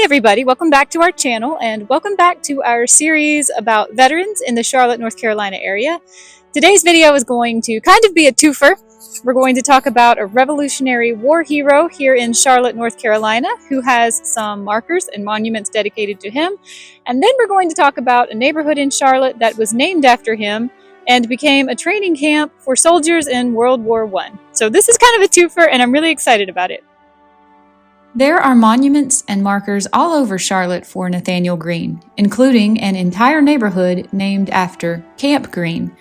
everybody, welcome back to our channel and welcome back to our series about veterans in the Charlotte, North Carolina area. Today's video is going to kind of be a twofer. We're going to talk about a Revolutionary War hero here in Charlotte, North Carolina, who has some markers and monuments dedicated to him. And then we're going to talk about a neighborhood in Charlotte that was named after him and became a training camp for soldiers in World War I. So this is kind of a twofer and I'm really excited about it. There are monuments and markers all over Charlotte for Nathanael Greene, including an entire neighborhood named after Camp Greene,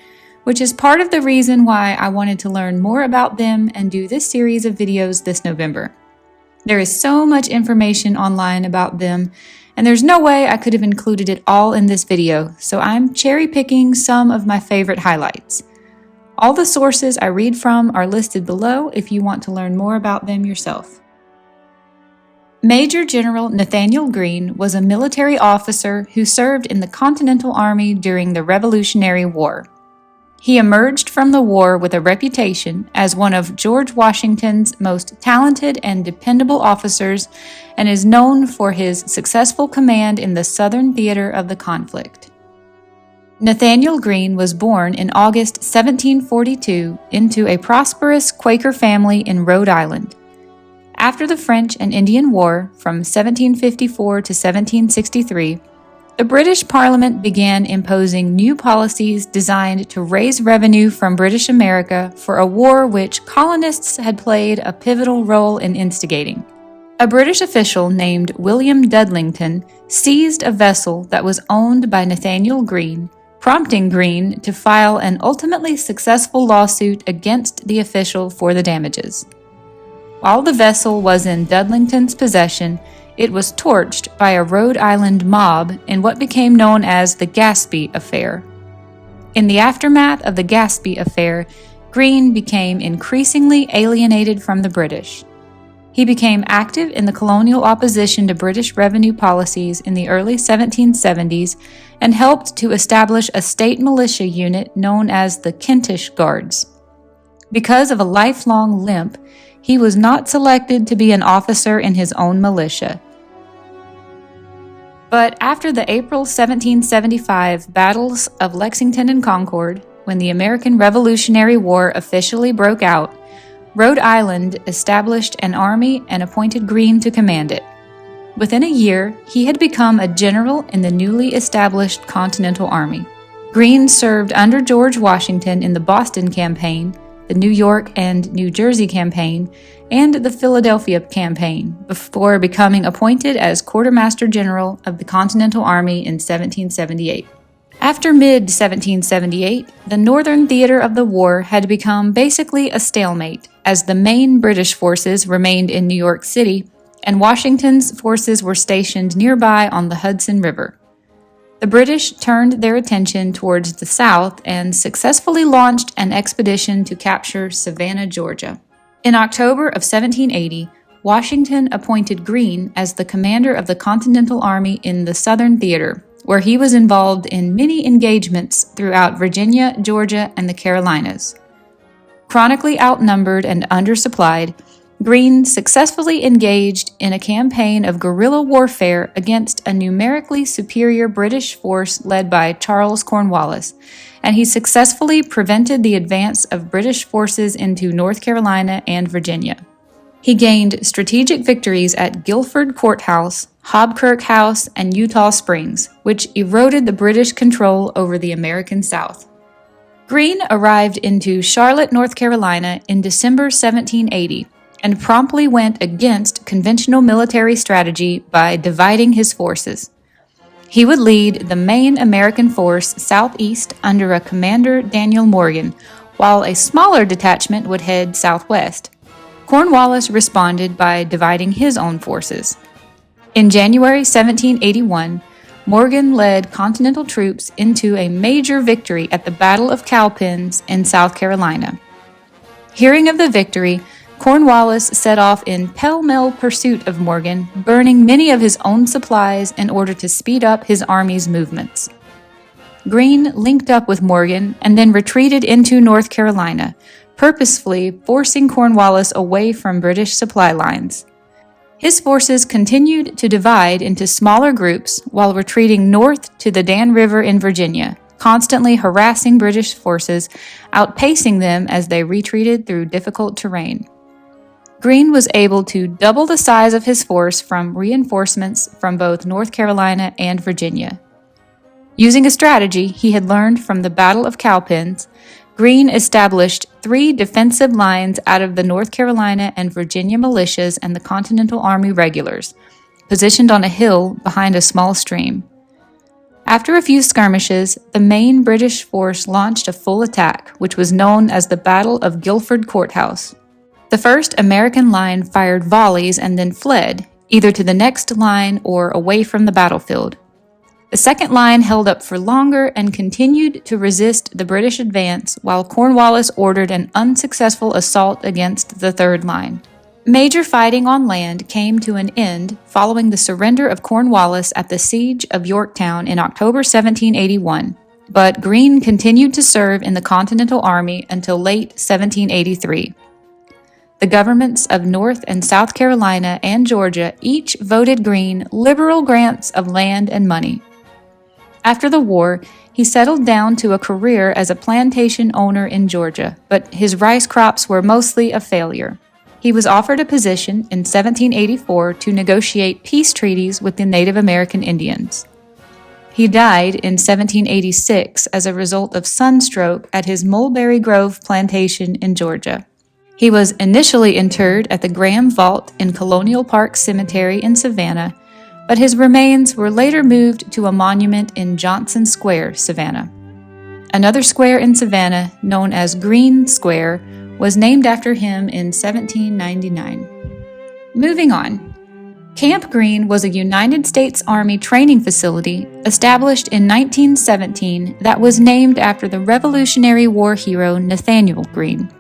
which is part of the reason why I wanted to learn more about them and do this series of videos this November. There is so much information online about them, and there's no way I could have included it all in this video, so I'm cherry-picking some of my favorite highlights. All the sources I read from are listed below if you want to learn more about them yourself. Major General Nathanael Greene was a military officer who served in the Continental Army during the Revolutionary War. He emerged from the war with a reputation as one of George Washington's most talented and dependable officers and is known for his successful command in the Southern theater of the conflict. Nathanael Greene was born in August 1742 into a prosperous Quaker family in Rhode Island. After the French and Indian War from 1754 to 1763, the British Parliament began imposing new policies designed to raise revenue from British America for a war which colonists had played a pivotal role in instigating. A British official named William Dudlington seized a vessel that was owned by Nathanael Greene, prompting Greene to file an ultimately successful lawsuit against the official for the damages. While the vessel was in Dudlington's possession, it was torched by a Rhode Island mob in what became known as the Gaspee Affair. In the aftermath of the Gaspee Affair, Greene became increasingly alienated from the British. He became active in the colonial opposition to British revenue policies in the early 1770s and helped to establish a state militia unit known as the Kentish Guards. Because of a lifelong limp, he was not selected to be an officer in his own militia. But after the April 1775 battles of Lexington and Concord, when the American Revolutionary War officially broke out, Rhode Island established an army and appointed Greene to command it. Within a year, he had become a general in the newly established Continental Army. Greene served under George Washington in the Boston Campaign, the New York and New Jersey Campaign, and the Philadelphia Campaign, before becoming appointed as Quartermaster General of the Continental Army in 1778. After mid-1778, the Northern theater of the war had become basically a stalemate, as the main British forces remained in New York City, and Washington's forces were stationed nearby on the Hudson River. The British turned their attention towards the south and successfully launched an expedition to capture Savannah, Georgia. In October of 1780, Washington appointed Greene as the commander of the Continental Army in the Southern Theater, where he was involved in many engagements throughout Virginia, Georgia, and the Carolinas. Chronically outnumbered and undersupplied, Greene successfully engaged in a campaign of guerrilla warfare against a numerically superior British force led by Charles Cornwallis, and he successfully prevented the advance of British forces into North Carolina and Virginia. He gained strategic victories at Guilford Courthouse, Hobkirk House, and Eutaw Springs, which eroded the British control over the American South. Greene arrived into Charlotte, North Carolina in December 1780, and promptly went against conventional military strategy by dividing his forces. He would lead the main American force southeast under a commander, Daniel Morgan, while a smaller detachment would head southwest. Cornwallis responded by dividing his own forces. In January 1781, Morgan led Continental troops into a major victory at the Battle of Cowpens in South Carolina. Hearing of the victory, Cornwallis set off in pell-mell pursuit of Morgan, burning many of his own supplies in order to speed up his army's movements. Greene linked up with Morgan and then retreated into North Carolina, purposefully forcing Cornwallis away from British supply lines. His forces continued to divide into smaller groups while retreating north to the Dan River in Virginia, constantly harassing British forces, outpacing them as they retreated through difficult terrain. Greene was able to double the size of his force from reinforcements from both North Carolina and Virginia. Using a strategy he had learned from the Battle of Cowpens, Greene established 3 defensive lines out of the North Carolina and Virginia militias and the Continental Army regulars, positioned on a hill behind a small stream. After a few skirmishes, the main British force launched a full attack, which was known as the Battle of Guilford Courthouse. The first American line fired volleys and then fled, either to the next line or away from the battlefield. The second line held up for longer and continued to resist the British advance while Cornwallis ordered an unsuccessful assault against the third line. Major fighting on land came to an end following the surrender of Cornwallis at the Siege of Yorktown in October 1781, but Greene continued to serve in the Continental Army until late 1783. The governments of North and South Carolina and Georgia each voted Greene liberal grants of land and money. After the war, he settled down to a career as a plantation owner in Georgia, but his rice crops were mostly a failure. He was offered a position in 1784 to negotiate peace treaties with the Native American Indians. He died in 1786 as a result of sunstroke at his Mulberry Grove plantation in Georgia. He was initially interred at the Graham Vault in Colonial Park Cemetery in Savannah, but his remains were later moved to a monument in Johnson Square, Savannah. Another square in Savannah, known as Greene Square, was named after him in 1799. Moving on. Camp Greene was a United States Army training facility established in 1917 that was named after the Revolutionary War hero Nathanael Greene.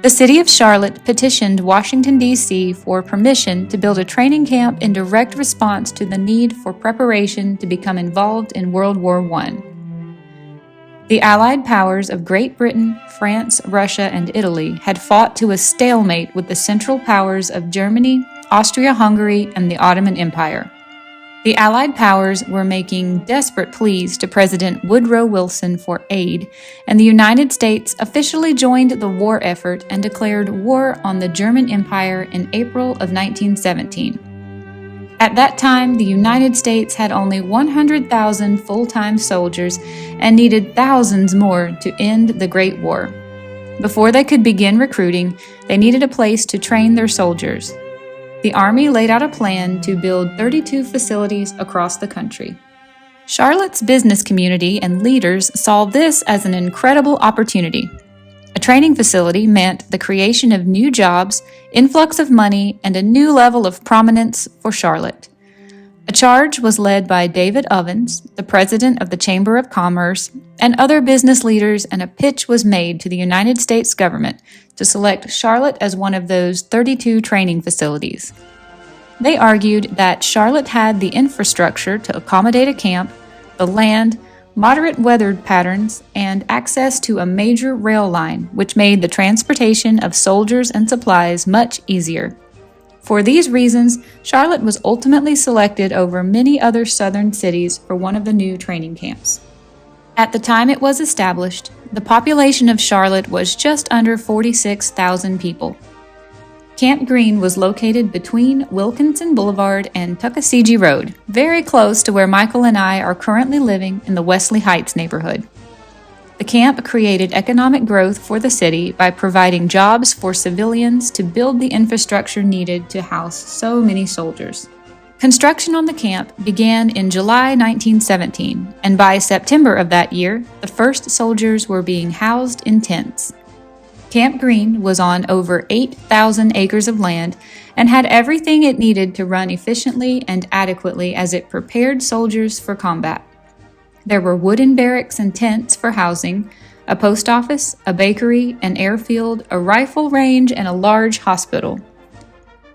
The city of Charlotte petitioned Washington, D.C. for permission to build a training camp in direct response to the need for preparation to become involved in World War I. The Allied powers of Great Britain, France, Russia, and Italy had fought to a stalemate with the Central Powers of Germany, Austria-Hungary, and the Ottoman Empire. The Allied powers were making desperate pleas to President Woodrow Wilson for aid, and the United States officially joined the war effort and declared war on the German Empire in April of 1917. At that time, the United States had only 100,000 full-time soldiers and needed thousands more to end the Great War. Before they could begin recruiting, they needed a place to train their soldiers. The Army laid out a plan to build 32 facilities across the country. Charlotte's business community and leaders saw this as an incredible opportunity. A training facility meant the creation of new jobs, influx of money, and a new level of prominence for Charlotte. A charge was led by David Ovens, the president of the Chamber of Commerce, and other business leaders, and a pitch was made to the United States government to select Charlotte as one of those 32 training facilities. They argued that Charlotte had the infrastructure to accommodate a camp, the land, moderate weather patterns, and access to a major rail line, which made the transportation of soldiers and supplies much easier. For these reasons, Charlotte was ultimately selected over many other southern cities for one of the new training camps. At the time it was established, the population of Charlotte was just under 46,000 people. Camp Greene was located between Wilkinson Boulevard and Tuckasegee Road, very close to where Michael and I are currently living in the Wesley Heights neighborhood. The camp created economic growth for the city by providing jobs for civilians to build the infrastructure needed to house so many soldiers. Construction on the camp began in July 1917, and by September of that year, the first soldiers were being housed in tents. Camp Greene was on over 8,000 acres of land and had everything it needed to run efficiently and adequately as it prepared soldiers for combat. There were wooden barracks and tents for housing, a post office, a bakery, an airfield, a rifle range, and a large hospital.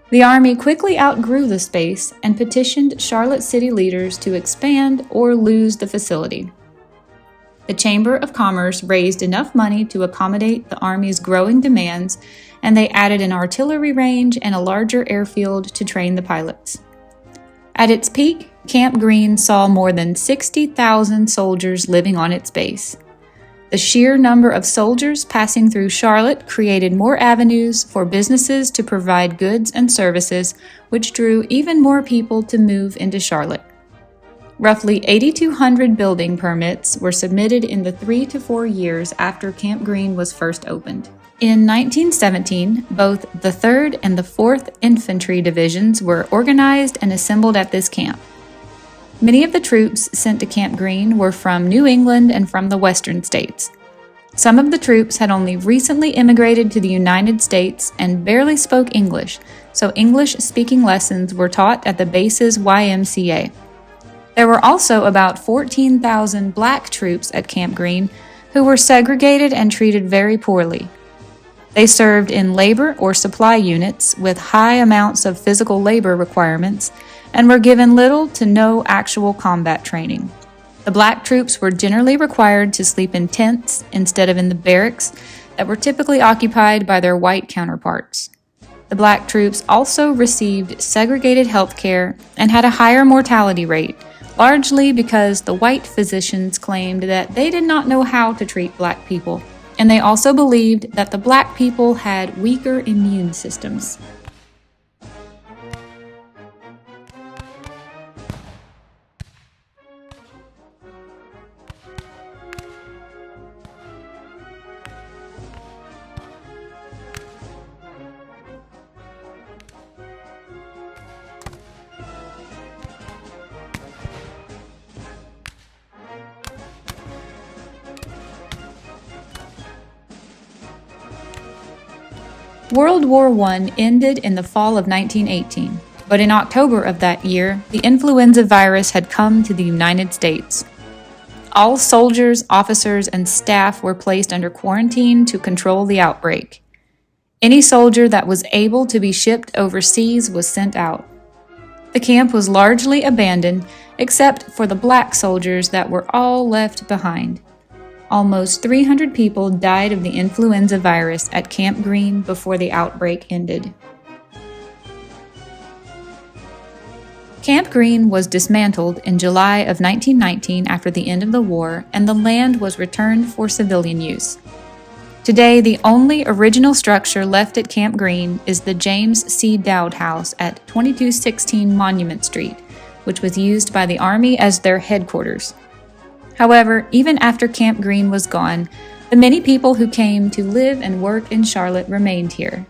The Army quickly outgrew the space and petitioned Charlotte city leaders to expand or lose the facility. The Chamber of Commerce raised enough money to accommodate the Army's growing demands, and they added an artillery range and a larger airfield to train the pilots. At its peak, Camp Greene saw more than 60,000 soldiers living on its base. The sheer number of soldiers passing through Charlotte created more avenues for businesses to provide goods and services, which drew even more people to move into Charlotte. Roughly 8,200 building permits were submitted in the 3 to 4 years after Camp Greene was first opened. In 1917, both the 3rd and the 4th Infantry Divisions were organized and assembled at this camp. Many of the troops sent to Camp Greene were from New England and from the western states. Some of the troops had only recently immigrated to the United States and barely spoke English, so English-speaking lessons were taught at the base's YMCA. There were also about 14,000 black troops at Camp Greene who were segregated and treated very poorly. They served in labor or supply units with high amounts of physical labor requirements and were given little to no actual combat training. The black troops were generally required to sleep in tents instead of in the barracks that were typically occupied by their white counterparts. The black troops also received segregated health care and had a higher mortality rate, largely because the white physicians claimed that they did not know how to treat black people, and they also believed that the black people had weaker immune systems. World War I ended in the fall of 1918, but in October of that year, the influenza virus had come to the United States. All soldiers, officers, and staff were placed under quarantine to control the outbreak. Any soldier that was able to be shipped overseas was sent out. The camp was largely abandoned, except for the black soldiers that were all left behind. Almost 300 people died of the influenza virus at Camp Greene before the outbreak ended. Camp Greene was dismantled in July of 1919 after the end of the war, and the land was returned for civilian use. Today, the only original structure left at Camp Greene is the James C. Dowd House at 2216 Monument Street, which was used by the Army as their headquarters. However, even after Camp Greene was gone, the many people who came to live and work in Charlotte remained here.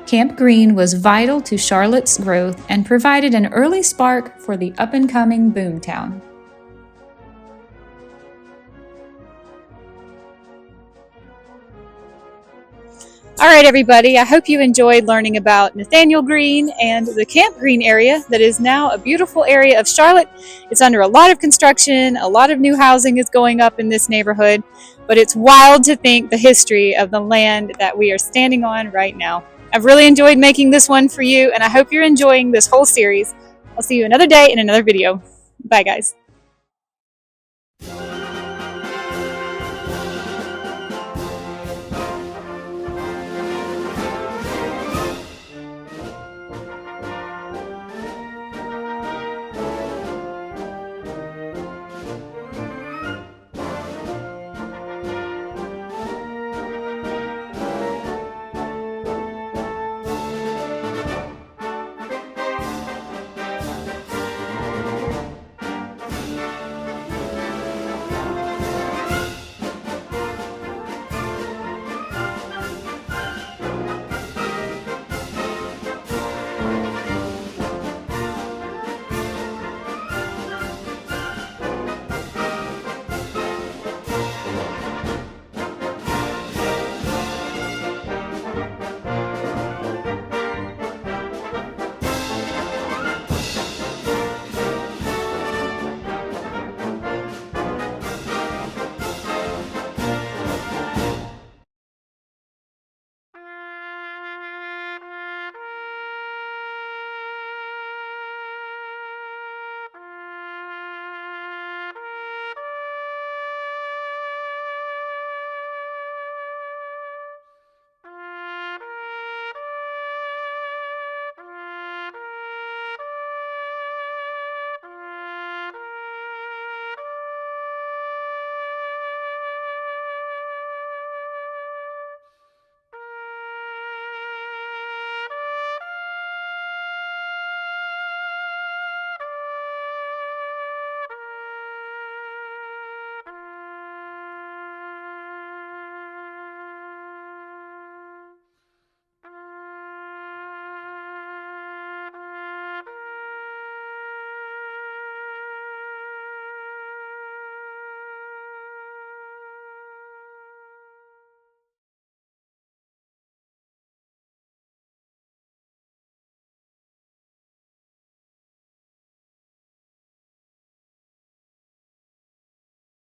Camp Greene was vital to Charlotte's growth and provided an early spark for the up-and-coming boomtown. All right, everybody, I hope you enjoyed learning about Nathanael Greene and the Camp Greene area that is now a beautiful area of Charlotte. It's under a lot of construction, a lot of new housing is going up in this neighborhood, but it's wild to think the history of the land that we are standing on right now. I've really enjoyed making this one for you, and I hope you're enjoying this whole series. I'll see you another day in another video. Bye, guys.